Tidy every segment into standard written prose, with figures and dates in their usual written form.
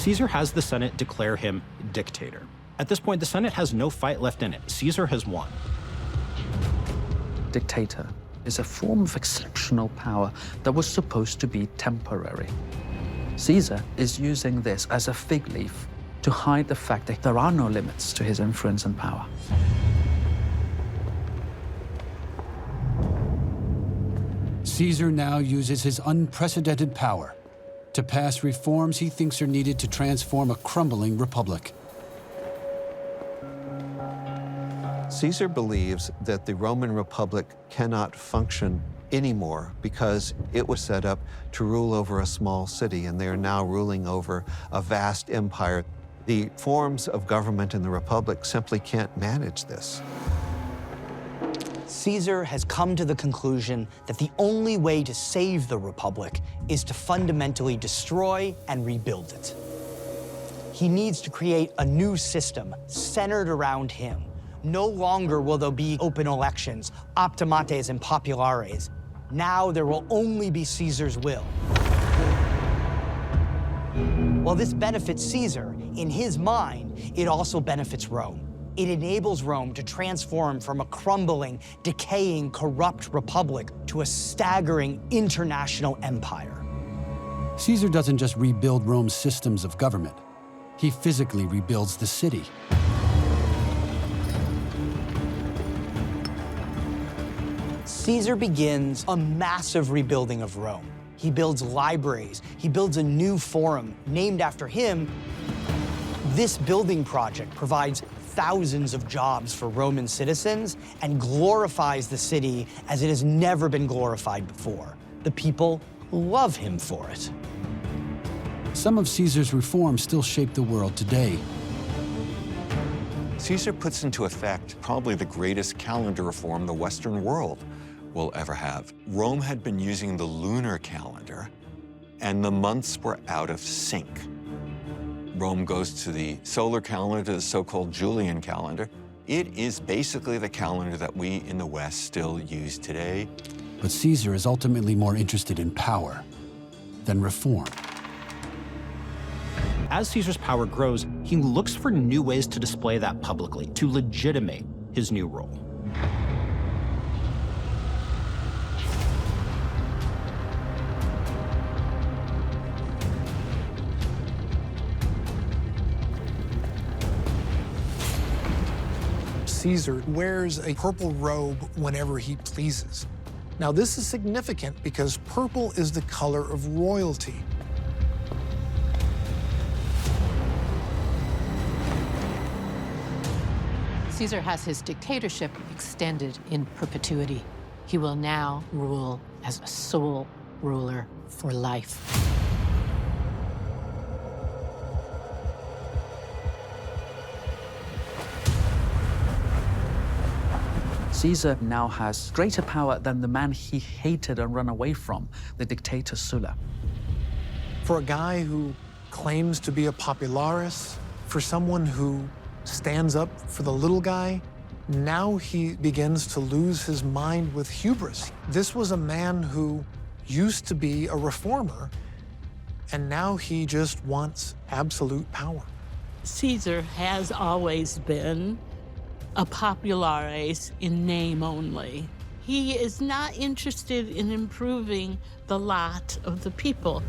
Caesar has the Senate declare him dictator. At this point, the Senate has no fight left in it. Caesar has won. Dictator is a form of exceptional power that was supposed to be temporary. Caesar is using this as a fig leaf to hide the fact that there are no limits to his influence and power. Caesar now uses his unprecedented power to pass reforms he thinks are needed to transform a crumbling republic. Caesar believes that the Roman Republic cannot function anymore because it was set up to rule over a small city, and they are now ruling over a vast empire. The forms of government in the Republic simply can't manage this. Caesar has come to the conclusion that the only way to save the Republic is to fundamentally destroy and rebuild it. He needs to create a new system centered around him. No longer will there be open elections, optimates and populares. Now there will only be Caesar's will. While this benefits Caesar, in his mind, it also benefits Rome. It enables Rome to transform from a crumbling, decaying, corrupt republic to a staggering international empire. Caesar doesn't just rebuild Rome's systems of government. He physically rebuilds the city. Caesar begins a massive rebuilding of Rome. He builds libraries. He builds a new forum named after him. This building project provides thousands of jobs for Roman citizens and glorifies the city as it has never been glorified before. The people love him for it. Some of Caesar's reforms still shape the world today. Caesar puts into effect probably the greatest calendar reform the Western world will ever have. Rome had been using the lunar calendar, and the months were out of sync. Rome goes to the solar calendar, the so-called Julian calendar. It is basically the calendar that we in the West still use today. But Caesar is ultimately more interested in power than reform. As Caesar's power grows, he looks for new ways to display that publicly, to legitimate his new role. Caesar wears a purple robe whenever he pleases. Now, this is significant because purple is the color of royalty. Caesar has his dictatorship extended in perpetuity. He will now rule as a sole ruler for life. Caesar now has greater power than the man he hated and ran away from, the dictator Sulla. For a guy who claims to be a popularis, for someone who stands up for the little guy, now he begins to lose his mind with hubris. This was a man who used to be a reformer, and now he just wants absolute power. Caesar has always been a populares in name only. He is not interested in improving the lot of the people.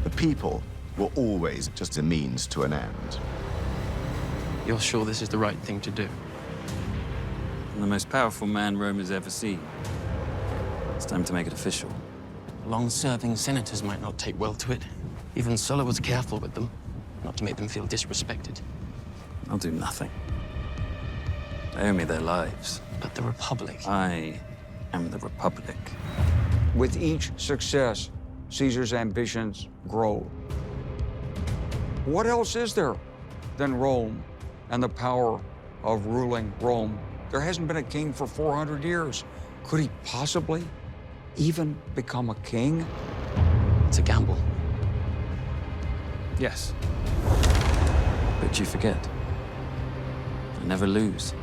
The people were always just a means to an end. You're sure this is the right thing to do? I'm the most powerful man Rome has ever seen. It's time to make it official. Long-serving senators might not take well to it. Even Sulla was careful with them, not to make them feel disrespected. I'll do nothing. They owe me their lives. But the Republic... I am the Republic. With each success, Caesar's ambitions grow. What else is there than Rome and the power of ruling Rome? There hasn't been a king for 400 years. Could he possibly even become a king? It's a gamble. Yes. But you forget. I never lose.